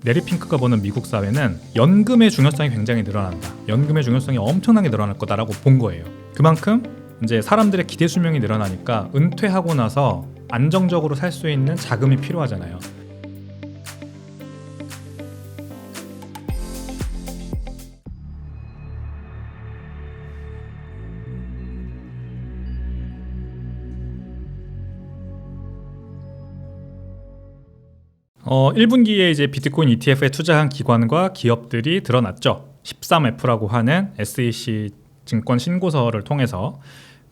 레리 핑크가 보는 미국 사회는 연금의 중요성이 굉장히 늘어난다. 연금의 중요성이 엄청나게 늘어날 거다라고 본 거예요. 그만큼 이제 사람들의 기대 수명이 늘어나니까 은퇴하고 나서 안정적으로 살 수 있는 자금이 필요하잖아요. 어, 1분기에 이제 비트코인 ETF에 투자한 기관과 기업들이 드러났죠. 13F라고 하는 SEC 증권 신고서를 통해서.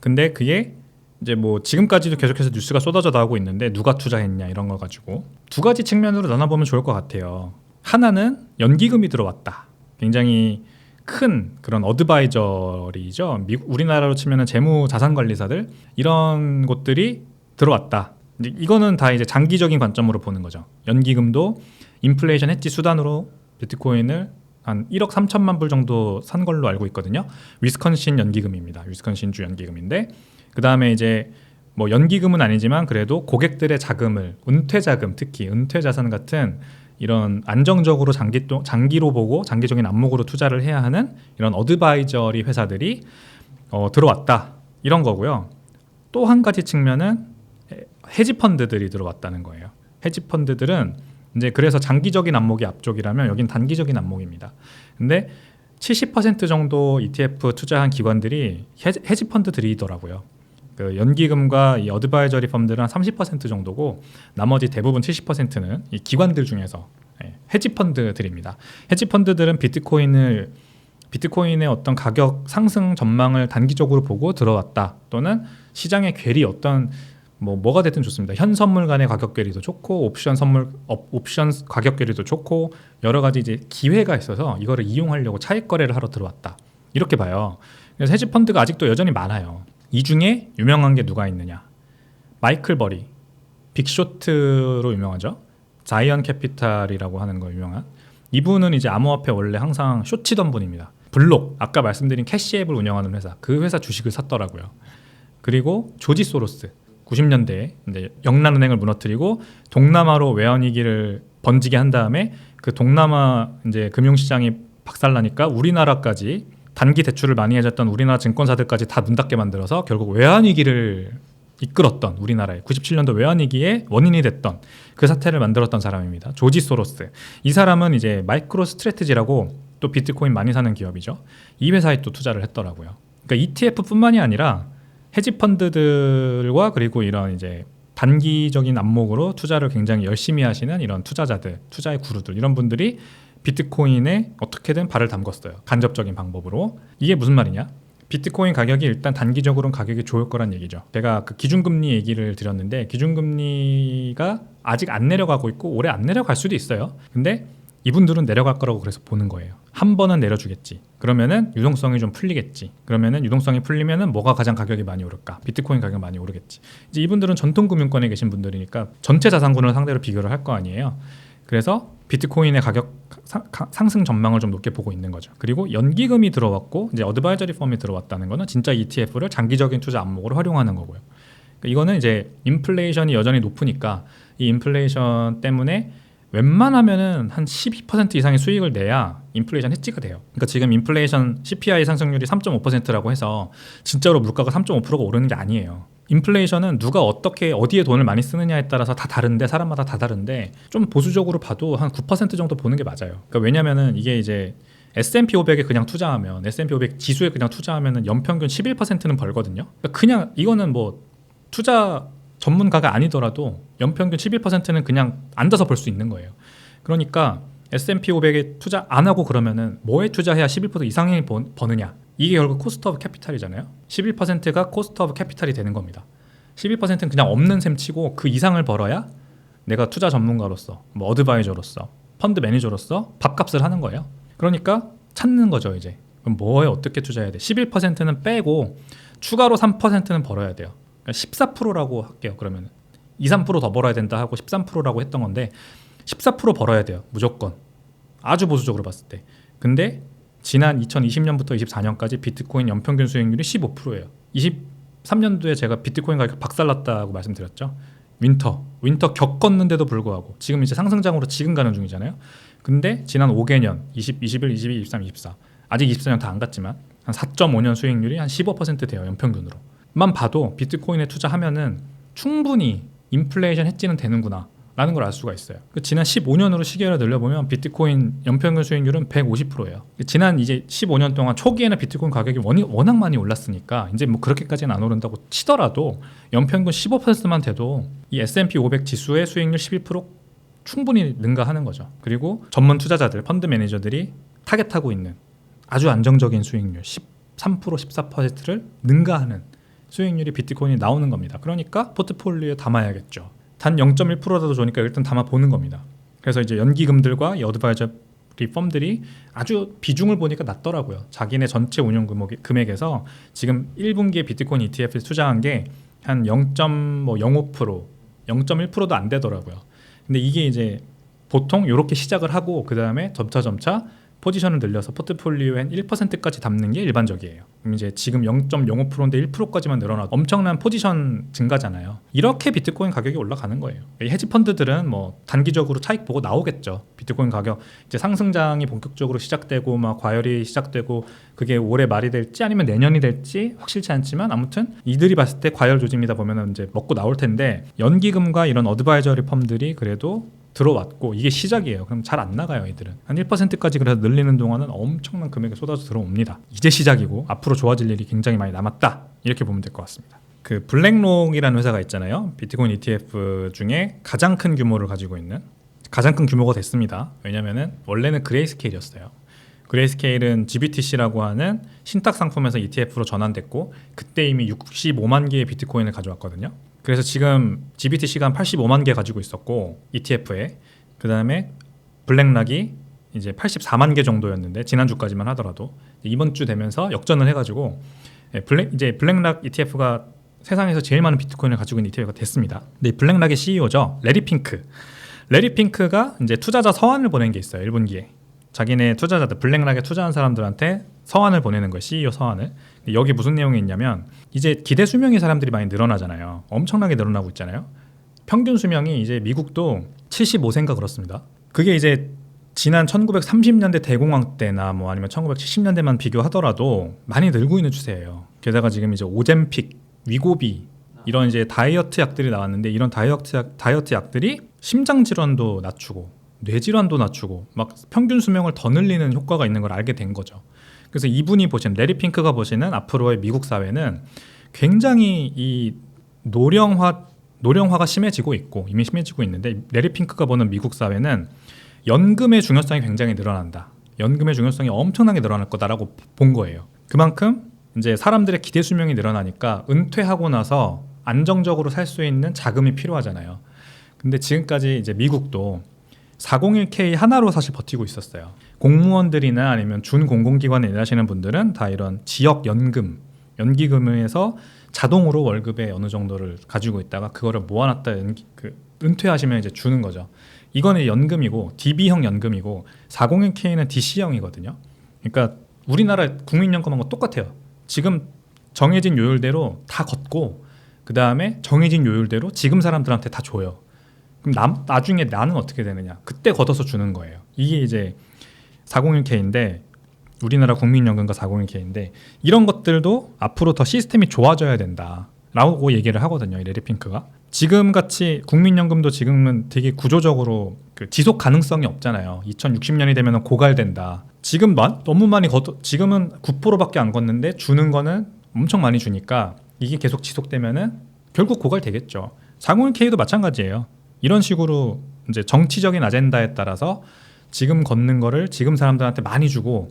근데 그게 이제 뭐 지금까지도 계속해서 뉴스가 쏟아져 나오고 있는데 누가 투자했냐 이런 거 가지고 두 가지 측면으로 나눠보면 좋을 것 같아요. 하나는 연기금이 들어왔다. 굉장히 큰 그런 어드바이저리죠. 우리나라로 치면은 재무자산관리사들 이런 곳들이 들어왔다. 이거는 다 이제 장기적인 관점으로 보는 거죠. 연기금도 인플레이션 해지 수단으로 비트코인을 한 1억 3천만 불 정도 산 걸로 알고 있거든요. 위스콘신 연기금입니다. 위스콘신주 연기금인데 그 다음에 이제 뭐 연기금은 아니지만 그래도 고객들의 자금을 은퇴자금, 특히 은퇴자산 같은 이런 안정적으로 장기로 보고 장기적인 안목으로 투자를 해야 하는 이런 어드바이저리 회사들이 들어왔다 이런 거고요. 또 한 가지 측면은 헤지펀드들이 들어왔다는 거예요. 헤지펀드들은 이제 그래서 장기적인 안목이 앞쪽이라면 여긴 단기적인 안목입니다. 근데 70% 정도 ETF 투자한 기관들이 헤지펀드들이더라고요. 그 연기금과 이 어드바이저리 펌들은 한 30% 정도고 나머지 대부분 70%는 이 기관들 중에서 헤지펀드들입니다. 헤지펀드들은 비트코인의 어떤 가격 상승 전망을 단기적으로 보고 들어왔다. 또는 시장의 괴리 어떤 뭐가 됐든 좋습니다. 현 선물 간의 가격 괴리도 좋고 옵션 가격 괴리도 좋고 여러 가지 이제 기회가 있어서 이거를 이용하려고 차익 거래를 하러 들어왔다. 이렇게 봐요. 그래서 헤지 펀드가 아직도 여전히 많아요. 이 중에 유명한 게 누가 있느냐? 마이클 버리, 빅쇼트로 유명하죠. 자이언 캐피탈이라고 하는 거 유명한. 이분은 이제 암호화폐 원래 항상 숏치던 분입니다. 블록, 아까 말씀드린 캐시앱을 운영하는 회사, 그 회사 주식을 샀더라고요. 그리고 조지 소로스. 90년대에 이제 영란은행을 무너뜨리고 동남아로 외환위기를 번지게 한 다음에 그 동남아 이제 금융시장이 박살나니까 우리나라까지 단기 대출을 많이 해줬던 우리나라 증권사들까지 다 문 닫게 만들어서 결국 외환위기를 이끌었던 우리나라의 97년도 외환위기의 원인이 됐던 그 사태를 만들었던 사람입니다. 조지 소로스. 이 사람은 이제 마이크로 스트래티지라고 또 비트코인 많이 사는 기업이죠. 이 회사에 또 투자를 했더라고요. 그러니까 ETF뿐만이 아니라 헤지펀드들과 그리고 이런 이제 단기적인 안목으로 투자를 굉장히 열심히 하시는 이런 투자자들, 투자의 구루들 이런 분들이 비트코인에 어떻게든 발을 담궜어요. 간접적인 방법으로. 이게 무슨 말이냐? 비트코인 가격이 일단 단기적으로는 가격이 좋을 거란 얘기죠. 제가 그 기준금리 얘기를 드렸는데 기준금리가 아직 안 내려가고 있고 올해 안 내려갈 수도 있어요. 근데 이분들은 내려갈 거라고 그래서 보는 거예요. 한 번은 내려주겠지. 그러면은 유동성이 좀 풀리겠지. 그러면은 유동성이 풀리면은 뭐가 가장 가격이 많이 오를까? 비트코인 가격 많이 오르겠지. 이제 이분들은 전통금융권에 계신 분들이니까 전체 자산군을 상대로 비교를 할 거 아니에요. 그래서 비트코인의 가격 상승 전망을 좀 높게 보고 있는 거죠. 그리고 연기금이 들어왔고 이제 어드바이저리 펌이 들어왔다는 거는 진짜 ETF를 장기적인 투자 안목으로 활용하는 거고요. 그러니까 이거는 이제 인플레이션이 여전히 높으니까 이 인플레이션 때문에 웬만하면은 한 12% 이상의 수익을 내야 인플레이션 해지가 돼요. 그러니까 지금 인플레이션 CPI 상승률이 3.5%라고 해서 진짜로 물가가 3.5%가 오르는 게 아니에요. 인플레이션은 누가 어떻게 어디에 돈을 많이 쓰느냐에 따라서 다 다른데 사람마다 다 다른데 좀 보수적으로 봐도 한 9% 정도 보는 게 맞아요. 그러니까 왜냐면은 이게 이제 S&P 500에 그냥 투자하면 S&P 500 지수에 그냥 투자하면은 연평균 11%는 벌거든요. 그러니까 그냥 이거는 뭐 투자 전문가가 아니더라도 연평균 11%는 그냥 앉아서 볼 수 있는 거예요. 그러니까 S&P 500에 투자 안 하고 그러면은 뭐에 투자해야 11% 이상이 버느냐? 이게 결국 코스트 오브 캐피탈이잖아요. 11%가 코스트 오브 캐피탈이 되는 겁니다. 11%는 그냥 없는 셈 치고 그 이상을 벌어야 내가 투자 전문가로서, 뭐 어드바이저로서, 펀드 매니저로서 밥값을 하는 거예요. 그러니까 찾는 거죠 이제. 그럼 뭐에 어떻게 투자해야 돼? 11%는 빼고 추가로 3%는 벌어야 돼요. 14%라고 할게요. 그러면 2, 3%더 벌어야 된다 하고 13%라고 했던 건데 14% 벌어야 돼요. 무조건. 아주 보수적으로 봤을 때. 근데 지난 2020년부터 24년까지 비트코인 연평균 수익률이 15%예요. 23년도에 제가 비트코인 가격 박살났다고 말씀드렸죠. 윈터 겪었는데도 불구하고 지금 이제 상승장으로 지금 가는 중이잖아요. 근데 지난 5개년 20, 21, 22, 23, 24 아직 24년 다 안 갔지만 한 4.5년 수익률이 한 15% 돼요. 연평균으로만 봐도 비트코인에 투자하면은 충분히 인플레이션 해지는 되는구나 라는 걸 알 수가 있어요. 지난 15년으로 시계를 늘려보면 비트코인 연평균 수익률은 150%예요. 지난 이제 15년 동안 초기에는 비트코인 가격이 워낙 많이 올랐으니까 이제 뭐 그렇게까지는 안 오른다고 치더라도 연평균 15%만 돼도 이 S&P 500 지수의 수익률 11% 충분히 능가하는 거죠. 그리고 전문 투자자들, 펀드 매니저들이 타겟하고 있는 아주 안정적인 수익률 13%, 14%를 능가하는 수익률이 비트코인이 나오는 겁니다. 그러니까 포트폴리오에 담아야겠죠. 단 0.1%라도 좋으니까 일단 담아 보는 겁니다. 그래서 이제 연기금들과 이 어드바이저리 펌들이 아주 비중을 보니까 낮더라고요. 자기네 전체 운용 금액에서 지금 1분기에 비트코인 ETF에 투자한 게 한 0.05%, 0.1%도 안 되더라고요. 근데 이게 이제 보통 이렇게 시작을 하고 그 다음에 점차 포지션을 늘려서 포트폴리오에 한 1%까지 담는 게 일반적이에요. 그럼 이제 지금 0.05%인데 1%까지만 늘어나도 엄청난 포지션 증가잖아요. 이렇게 비트코인 가격이 올라가는 거예요. 헤지 펀드들은 뭐 단기적으로 차익 보고 나오겠죠. 비트코인 가격 이제 상승장이 본격적으로 시작되고 막 과열이 시작되고 그게 올해 말이 될지 아니면 내년이 될지 확실치 않지만 아무튼 이들이 봤을 때 과열 조짐이다 보면은 이제 먹고 나올 텐데 연기금과 이런 어드바이저리 펌들이 그래도 들어왔고 이게 시작이에요. 그럼 잘 안 나가요. 이들은 한 1%까지 그래서 늘리는 동안은 엄청난 금액이 쏟아져 들어옵니다. 이제 시작이고 앞으로 좋아질 일이 굉장히 많이 남았다 이렇게 보면 될 것 같습니다. 그 블랙록이라는 회사가 있잖아요. 비트코인 ETF 중에 가장 큰 규모를 가지고 있는 가장 큰 규모가 됐습니다. 왜냐면은 원래는 그레이스케일이었어요. 그레이스케일은 GBTC라고 하는 신탁 상품에서 ETF로 전환됐고 그때 이미 65만 개의 비트코인을 가져왔거든요. 그래서 지금 GBTC가 한 85만 개 가지고 있었고 ETF에 그 다음에 블랙락이 이제 84만 개 정도였는데 지난주까지만 하더라도 이번 주 되면서 역전을 해가지고 이제 블랙락 ETF가 세상에서 제일 많은 비트코인을 가지고 있는 ETF가 됐습니다. 근데 이 블랙락의 CEO죠. 레리 핑크가 이제 투자자 서한을 보낸 게 있어요. 1분기에 자기네 투자자들 블랙락에 투자한 사람들한테 서한을 보내는 거예요. CEO 서한을. 여기 무슨 내용이 있냐면 이제 기대 수명의 사람들이 많이 늘어나잖아요. 엄청나게 늘어나고 있잖아요. 평균 수명이 이제 미국도 75세인가 그렇습니다. 그게 이제 지난 1930년대 대공황 때나 뭐 아니면 1970년대만 비교하더라도 많이 늘고 있는 추세예요. 게다가 지금 이제 오젬픽, 위고비 이런 이제 다이어트 약들이 나왔는데 이런 다이어트 약들이 심장 질환도 낮추고 뇌질환도 낮추고 막 평균 수명을 더 늘리는 효과가 있는 걸 알게 된 거죠. 그래서 이분이 보시는 레리 핑크가 보시는 앞으로의 미국 사회는 굉장히 이 노령화가 심해지고 있고 이미 심해지고 있는데 레리 핑크가 보는 미국 사회는 연금의 중요성이 굉장히 늘어난다. 연금의 중요성이 엄청나게 늘어날 거다라고 본 거예요. 그만큼 이제 사람들의 기대 수명이 늘어나니까 은퇴하고 나서 안정적으로 살 수 있는 자금이 필요하잖아요. 근데 지금까지 이제 미국도 401k 하나로 사실 버티고 있었어요. 공무원들이나 아니면 준공공기관에 일하시는 분들은 다 이런 지역 연기금에서 자동으로 월급의 어느 정도를 가지고 있다가 그거를 모아놨다 은퇴하시면 이제 주는 거죠. 이거는 연금이고 DB형 연금이고 401k는 DC형이거든요. 그러니까 우리나라 국민연금하고 똑같아요. 지금 정해진 요율대로 다 걷고 그 다음에 정해진 요율대로 지금 사람들한테 다 줘요. 그럼 나중에 나는 어떻게 되느냐? 그때 걷어서 주는 거예요. 이게 이제 401k인데 우리나라 국민연금과 401k인데 이런 것들도 앞으로 더 시스템이 좋아져야 된다라고 얘기를 하거든요. 이 레리 핑크가. 지금같이 국민연금도 지금은 되게 구조적으로 그 지속 가능성이 없잖아요. 2060년이 되면 고갈된다. 지금 너무 많이 지금은 9%밖에 안 걷는데 주는 거는 엄청 많이 주니까 이게 계속 지속되면은 결국 고갈되겠죠. 401k도 마찬가지예요. 이런 식으로 이제 정치적인 아젠다에 따라서 지금 걷는 거를 지금 사람들한테 많이 주고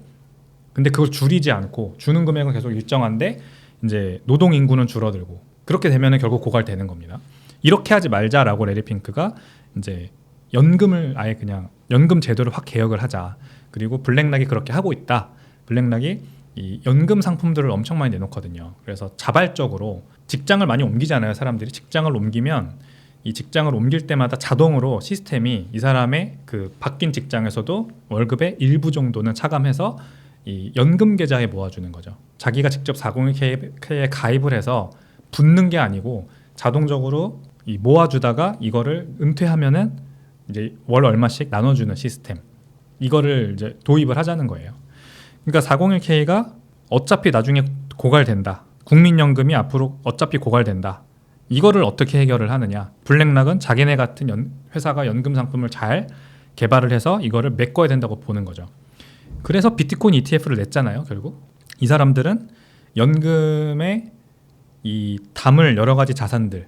근데 그걸 줄이지 않고 주는 금액은 계속 일정한데 이제 노동 인구는 줄어들고 그렇게 되면은 결국 고갈되는 겁니다. 이렇게 하지 말자라고 레리 핑크가 이제 연금을 아예 그냥 연금 제도를 확 개혁을 하자. 그리고 블랙락이 그렇게 하고 있다. 블랙락이 이 연금 상품들을 엄청 많이 내놓거든요. 그래서 자발적으로 직장을 많이 옮기잖아요. 사람들이 직장을 옮기면 이 직장을 옮길 때마다 자동으로 시스템이 이 사람의 그 바뀐 직장에서도 월급의 일부 정도는 차감해서 이 연금 계좌에 모아주는 거죠. 자기가 직접 401k에 가입을 해서 붓는 게 아니고 자동적으로 이 모아주다가 이거를 은퇴하면은 이제 월 얼마씩 나눠주는 시스템. 이거를 이제 도입을 하자는 거예요. 그러니까 401k가 어차피 나중에 고갈된다. 국민연금이 앞으로 어차피 고갈된다. 이거를 어떻게 해결을 하느냐. 블랙락은 자기네 같은 회사가 연금 상품을 잘 개발을 해서 이거를 메꿔야 된다고 보는 거죠. 그래서 비트코인 ETF를 냈잖아요. 결국 이 사람들은 연금에 이 담을 여러 가지 자산들,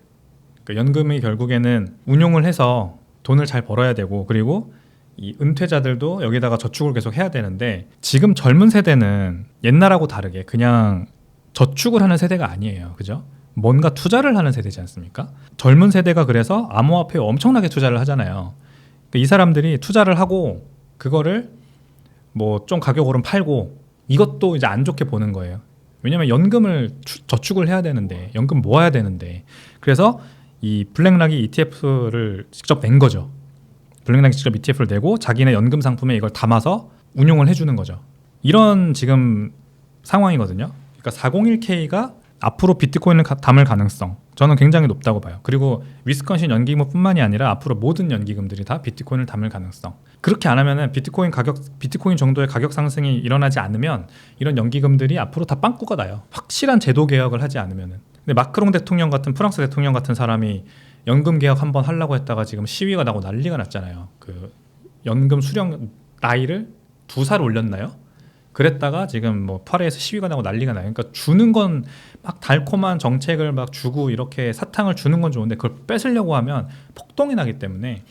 그러니까 연금이 결국에는 운용을 해서 돈을 잘 벌어야 되고, 그리고 이 은퇴자들도 여기다가 저축을 계속 해야 되는데, 지금 젊은 세대는 옛날하고 다르게 그냥 저축을 하는 세대가 아니에요. 그죠? 뭔가 투자를 하는 세대지 않습니까? 젊은 세대가 그래서 암호화폐에 엄청나게 투자를 하잖아요. 그러니까 이 사람들이 투자를 하고 그거를 뭐 좀 가격 오르면 팔고, 이것도 이제 안 좋게 보는 거예요. 왜냐면 연금을 저축을 해야 되는데, 연금 모아야 되는데, 그래서 이 블랙락이 ETF를 직접 낸 거죠. 블랙락이 직접 ETF를 내고 자기네 연금 상품에 이걸 담아서 운용을 해주는 거죠. 이런 지금 상황이거든요. 그러니까 401k가 앞으로 비트코인을 담을 가능성, 저는 굉장히 높다고 봐요. 그리고 위스콘신 연기금뿐만이 아니라 앞으로 모든 연기금들이 다 비트코인을 담을 가능성. 그렇게 안 하면은 비트코인 정도의 가격 상승이 일어나지 않으면 이런 연기금들이 앞으로 다 빵꾸가 나요. 확실한 제도 개혁을 하지 않으면은. 근데 마크롱 대통령 같은, 프랑스 대통령 같은 사람이 연금 개혁 한번 하려고 했다가 지금 시위가 나고 난리가 났잖아요. 그 연금 수령 나이를 2살 올렸나요? 그랬다가 지금 뭐 파리에서 시위가 나고 난리가 나요. 그러니까 주는 건 막 달콤한 정책을 막 주고 이렇게 사탕을 주는 건 좋은데, 그걸 뺏으려고 하면 폭동이 나기 때문에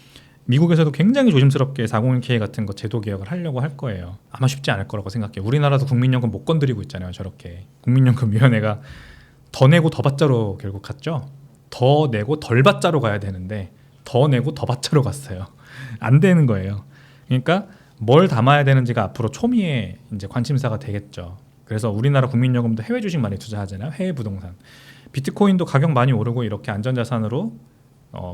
미국에서도 굉장히 조심스럽게 401k 같은 거 제도 개혁을 하려고 할 거예요. 아마 쉽지 않을 거라고 생각해요. 우리나라도 국민연금 못 건드리고 있잖아요. 저렇게 국민연금위원회가 더 내고 더 받자로 결국 갔죠. 더 내고 덜 받자로 가야 되는데 더 내고 더 받자로 갔어요. 안 되는 거예요. 그러니까 뭘 담아야 되는지가 앞으로 초미의 이제 관심사가 되겠죠. 그래서 우리나라 국민연금도 해외 주식 많이 투자하잖아요. 해외 부동산. 비트코인도 가격 많이 오르고 이렇게 안전자산으로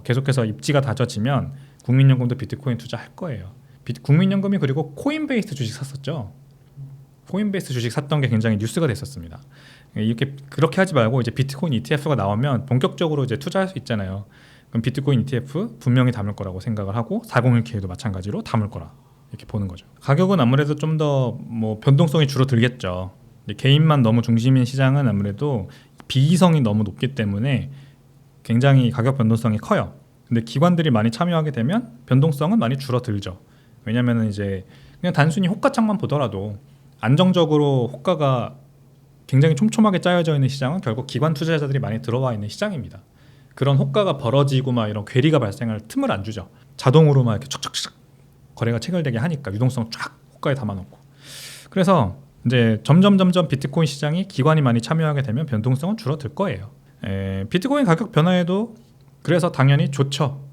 계속해서 입지가 다져지면 국민연금도 비트코인 투자할 거예요. 국민연금이 그리고 코인베이스 주식 샀었죠. 코인베이스 주식 샀던 게 굉장히 뉴스가 됐었습니다. 이렇게 그렇게 하지 말고 이제 비트코인 ETF가 나오면 본격적으로 이제 투자할 수 있잖아요. 그럼 비트코인 ETF 분명히 담을 거라고 생각을 하고 401k도 마찬가지로 담을 거라 이렇게 보는 거죠. 가격은 아무래도 좀 더 뭐 변동성이 줄어들겠죠. 개인만 너무 중심인 시장은 아무래도 비이성이 너무 높기 때문에 굉장히 가격 변동성이 커요. 근데 기관들이 많이 참여하게 되면 변동성은 많이 줄어들죠. 왜냐면은 이제 그냥 단순히 호가창만 보더라도 안정적으로 호가가 굉장히 촘촘하게 짜여져 있는 시장은 결국 기관 투자자들이 많이 들어와 있는 시장입니다. 그런 호가가 벌어지고 막 이런 괴리가 발생할 틈을 안 주죠. 자동으로 막 이렇게 척척척 거래가 체결되게 하니까 유동성 쫙 호가에 담아놓고. 그래서 이제 점점 비트코인 시장이 기관이 많이 참여하게 되면 변동성은 줄어들 거예요. 비트코인 가격 변화에도 그래서 당연히 좋죠.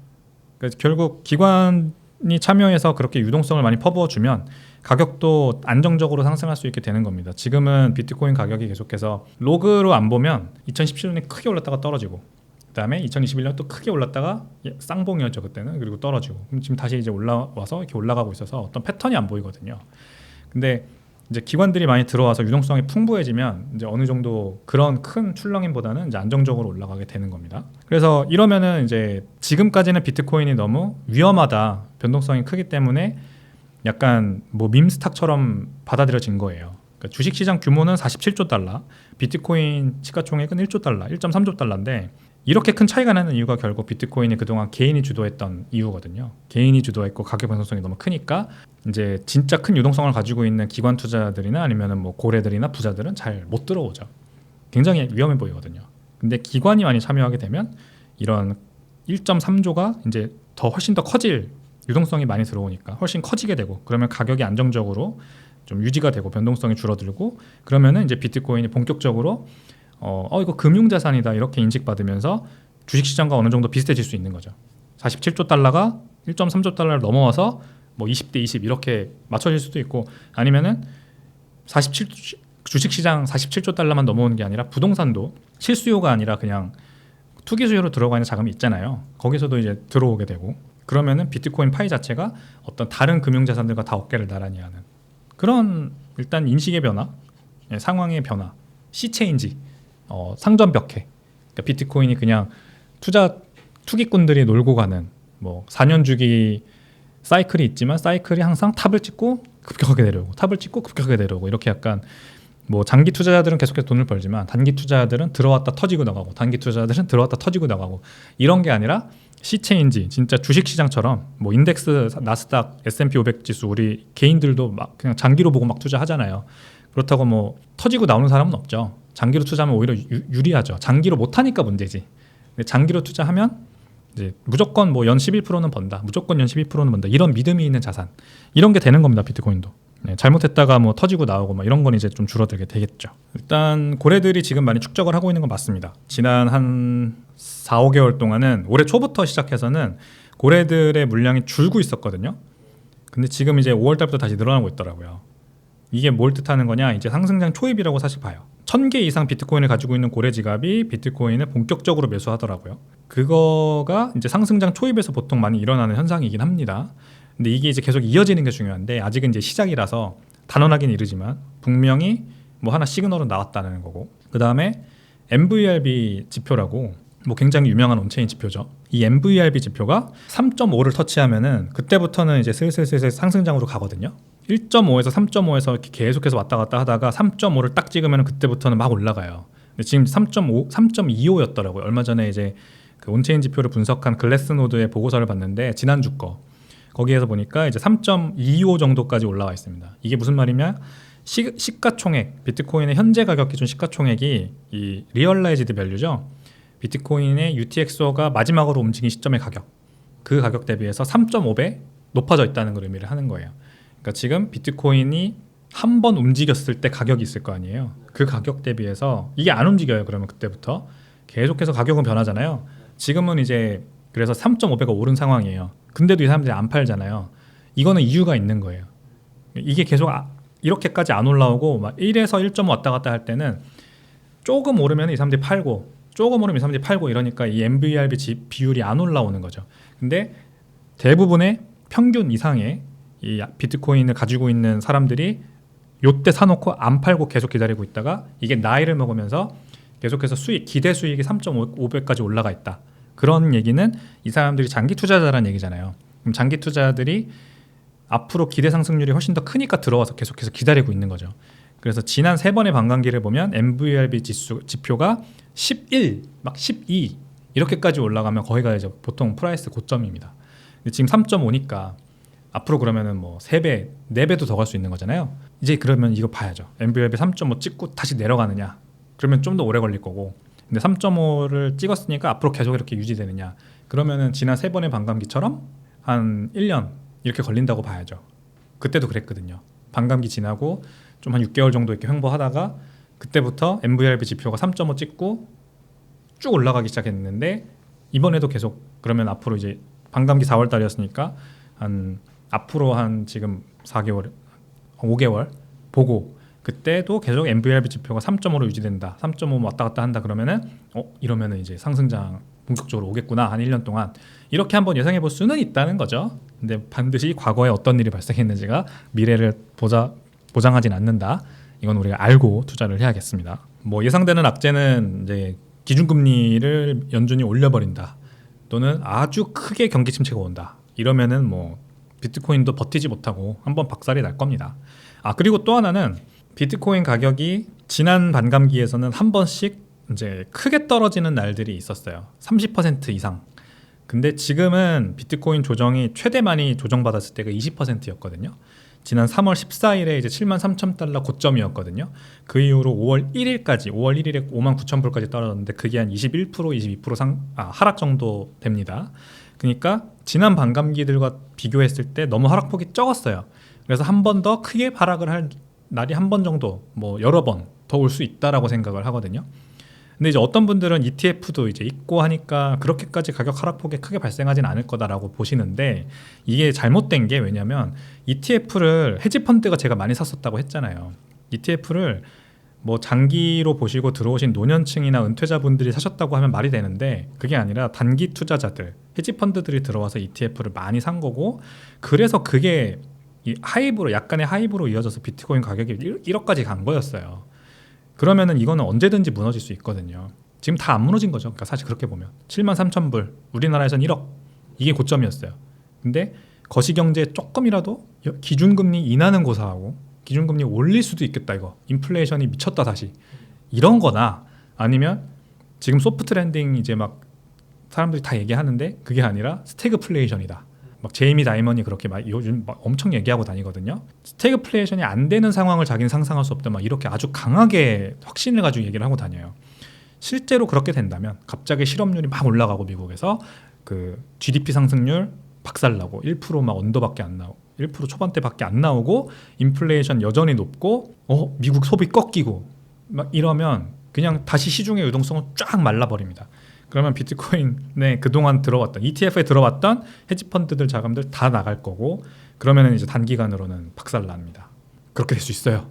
그래서 결국 기관이 참여해서 그렇게 유동성을 많이 퍼부어주면 가격도 안정적으로 상승할 수 있게 되는 겁니다. 지금은 비트코인 가격이 계속해서 로그로 안 보면 2017년에 크게 올랐다가 떨어지고, 그 다음에 2021년 또 크게 올랐다가 쌍봉이었죠 그때는. 그리고 떨어지고, 그럼 지금 다시 이제 올라와서 이렇게 올라가고 있어서 어떤 패턴이 안 보이거든요. 근데 이제 기관들이 많이 들어와서 유동성이 풍부해지면 이제 어느 정도 그런 큰 출렁임보다는 이제 안정적으로 올라가게 되는 겁니다. 그래서 이러면은 이제 지금까지는 비트코인이 너무 위험하다, 변동성이 크기 때문에 약간 뭐 밈스탁처럼 받아들여진 거예요. 그러니까 주식시장 규모는 47조 달러, 비트코인 시가총액은 1조 달러, 1.3조 달러인데 이렇게 큰 차이가 나는 이유가 결국 비트코인이 그동안 개인이 주도했던 이유거든요. 개인이 주도했고 가격 변동성이 너무 크니까 이제 진짜 큰 유동성을 가지고 있는 기관 투자들이나 아니면은 뭐 고래들이나 부자들은 잘 못 들어오죠. 굉장히 위험해 보이거든요. 근데 기관이 많이 참여하게 되면 이런 1.3조가 이제 훨씬 더 커질, 유동성이 많이 들어오니까 훨씬 커지게 되고, 그러면 가격이 안정적으로 좀 유지가 되고 변동성이 줄어들고, 그러면은 이제 비트코인이 본격적으로 이거 금융자산이다 이렇게 인식받으면서 주식시장과 어느 정도 비슷해질 수 있는 거죠. 47조 달러가 1.3조 달러를 넘어와서 뭐 20대 20 이렇게 맞춰질 수도 있고, 아니면은 주식시장 47조 달러만 넘어오는 게 아니라 부동산도 실수요가 아니라 그냥 투기 수요로 들어가 있는 자금이 있잖아요. 거기서도 이제 들어오게 되고, 그러면은 비트코인 파이 자체가 어떤 다른 금융자산들과 다 어깨를 나란히 하는 그런 일단 인식의 변화, 상황의 변화, 시체인지, 상전 벽해. 그러니까 비트코인이 그냥 투기꾼들이 놀고 가는 뭐 4년 주기 사이클이 있지만 사이클이 항상 탑을 찍고 급격하게 내려오고 탑을 찍고 급격하게 내려오고 이렇게 약간 뭐 장기 투자자들은 계속해서 돈을 벌지만 단기 투자자들은 들어왔다 터지고 나가고 단기 투자자들은 들어왔다 터지고 나가고 이런 게 아니라 시체인지 진짜 주식시장처럼 뭐 인덱스 나스닥 S&P 500 지수 우리 개인들도 막 그냥 장기로 보고 막 투자하잖아요. 그렇다고 뭐 터지고 나오는 사람은 없죠. 장기로 투자하면 오히려 유리하죠. 장기로 못하니까 문제지. 근데 장기로 투자하면 이제 무조건 뭐 연 11%는 번다. 무조건 연 12%는 번다. 이런 믿음이 있는 자산. 이런 게 되는 겁니다. 비트코인도. 네, 잘못했다가 뭐 터지고 나오고 막 이런 건 이제 좀 줄어들게 되겠죠. 일단 고래들이 지금 많이 축적을 하고 있는 건 맞습니다. 지난 한 4, 5개월 동안은 올해 초부터 시작해서는 고래들의 물량이 줄고 있었거든요. 근데 지금 이제 5월 달부터 다시 늘어나고 있더라고요. 이게 뭘 뜻하는 거냐? 이제 상승장 초입이라고 사실 봐요. 1000개 이상 비트코인을 가지고 있는 고래 지갑이 비트코인을 본격적으로 매수하더라고요. 그거가 이제 상승장 초입에서 보통 많이 일어나는 현상이긴 합니다. 근데 이게 이제 계속 이어지는 게 중요한데 아직은 이제 시작이라서 단언하긴 이르지만 분명히 뭐 하나 시그널은 나왔다는 거고, 그 다음에 MVRB 지표라고 뭐 굉장히 유명한 온체인 지표죠. 이 MVRB 지표가 3.5를 터치하면은 그때부터는 이제 슬슬 상승장으로 가거든요. 1.5에서 3.5에서 이렇게 계속해서 왔다 갔다 하다가 3.5를 딱 찍으면 그때부터는 막 올라가요. 근데 지금 3.5, 3.25였더라고요. 얼마 전에 이제 그 온체인 지표를 분석한 글래스노드의 보고서를 봤는데 지난주 거 거기에서 보니까 이제 3.25 정도까지 올라와 있습니다. 이게 무슨 말이냐? 시가총액, 비트코인의 현재 가격 기준 시가총액이 이 리얼라이즈드 밸류죠. 비트코인의 UTXO가 마지막으로 움직인 시점의 가격, 그 가격 대비해서 3.5배 높아져 있다는 걸 의미를 하는 거예요. 그러니까 지금 비트코인이 한 번 움직였을 때 가격이 있을 거 아니에요. 그 가격 대비해서 이게 안 움직여요. 그러면 그때부터 계속해서 가격은 변하잖아요. 지금은 이제 그래서 3.5배가 오른 상황이에요. 근데도 이 사람들이 안 팔잖아요. 이거는 이유가 있는 거예요. 이게 계속 이렇게까지 안 올라오고 막 1에서 1.5 왔다 갔다 할 때는 조금 오르면 이 사람들이 팔고 조금 오르면 이 사람들이 팔고 이러니까 이 MVRB 비율이 안 올라오는 거죠. 근데 대부분의 평균 이상의 이 비트코인을 가지고 있는 사람들이 요때 사놓고 안 팔고 계속 기다리고 있다가 이게 나이를 먹으면서 계속해서 기대 수익이 3.5배까지 올라가 있다. 그런 얘기는 이 사람들이 장기 투자자라는 얘기잖아요. 그럼 장기 투자자들이 앞으로 기대 상승률이 훨씬 더 크니까 들어와서 계속해서 기다리고 있는 거죠. 그래서 지난 3번의 반감기를 보면 MVRB 지표가 11, 막 12 이렇게까지 올라가면 거기가 이제 보통 프라이스 고점입니다. 근데 지금 3.5니까 앞으로 그러면은 뭐 3배, 4배도 더 갈 수 있는 거잖아요. 이제 그러면 이거 봐야죠. MVRB 3.5 찍고 다시 내려가느냐? 그러면 좀 더 오래 걸릴 거고. 근데 3.5를 찍었으니까 앞으로 계속 이렇게 유지되느냐? 그러면은 지난 3번의 반감기처럼 한 1년 이렇게 걸린다고 봐야죠. 그때도 그랬거든요. 반감기 지나고 좀 한 6개월 정도 이렇게 횡보하다가 그때부터 MVRB 지표가 3.5 찍고 쭉 올라가기 시작했는데 이번에도 계속 그러면 앞으로 이제 반감기 4월 달이었으니까 한 앞으로 한 지금 4개월, 5개월 보고 그때도 계속 MVRB 지표가 3.5로 유지된다. 3.5 왔다 갔다 한다 그러면은 이러면은 이제 상승장 본격적으로 오겠구나. 한 1년 동안 이렇게 한번 예상해 볼 수는 있다는 거죠. 근데 반드시 과거에 어떤 일이 발생했는지가 미래를 보장하진 않는다. 이건 우리가 알고 투자를 해야겠습니다. 뭐 예상되는 악재는 이제 기준금리를 연준이 올려버린다. 또는 아주 크게 경기 침체가 온다. 이러면은 뭐 비트코인도 버티지 못하고 한번 박살이 날 겁니다. 그리고 또 하나는 비트코인 가격이 지난 반감기에서는 한 번씩 이제 크게 떨어지는 날들이 있었어요. 30% 이상. 근데 지금은 비트코인 조정이 최대 많이 조정받았을 때가 20%였거든요. 지난 3월 14일에 이제 73,000달러 고점이었거든요. 그 이후로 5월 1일까지 5월 1일에 59,000불까지 떨어졌는데 그게 한 21%, 22% 하락 정도 됩니다. 그러니까 지난 반감기들과 비교했을 때 너무 하락폭이 적었어요. 그래서 한 번 더 크게 하락을 할 날이 한 번 정도, 뭐 여러 번 더 올 수 있다라고 생각을 하거든요. 근데 이제 어떤 분들은 ETF도 이제 있고 하니까 그렇게까지 가격 하락폭이 크게 발생하진 않을 거다라고 보시는데 이게 잘못된 게 왜냐면 ETF를 헤지펀드가 제가 많이 샀었다고 했잖아요. ETF를 뭐 장기로 보시고 들어오신 노년층이나 은퇴자분들이 사셨다고 하면 말이 되는데 그게 아니라 단기 투자자들, 헤지펀드들이 들어와서 ETF를 많이 산 거고 그래서 그게 이 약간의 하이브로 이어져서 비트코인 가격이 1억까지 간 거였어요. 그러면은 이거는 언제든지 무너질 수 있거든요. 지금 다 안 무너진 거죠. 그러니까 사실 그렇게 보면 73,000불, 우리나라에선 1억 이게 고점이었어요. 근데 거시경제 조금이라도 기준금리 인하는 고사하고 기준금리 올릴 수도 있겠다 이거 인플레이션이 미쳤다 다시 이런 거나 아니면 지금 소프트 랜딩 이제 막 사람들이 다 얘기하는데 그게 아니라 스태그플레이션이다. 막 제이미 다이먼이 그렇게 막 요즘 막 엄청 얘기하고 다니거든요. 스태그플레이션이 안 되는 상황을 자기는 상상할 수 없다 막 이렇게 아주 강하게 확신을 가지고 얘기를 하고 다녀요. 실제로 그렇게 된다면 갑자기 실업률이 막 올라가고 미국에서 그 GDP 상승률 박살나고 1%막 언더밖에 안 나오고 1% 초반대밖에 안 나오고 인플레이션 여전히 높고 미국 소비 꺾이고 막 이러면 그냥 다시 시중의 유동성은 쫙 말라버립니다. 그러면 비트코인에 그동안 들어왔던 ETF에 들어왔던 헤지펀드들 자금들 다 나갈 거고 그러면 이제 단기간으로는 박살납니다. 그렇게 될 수 있어요.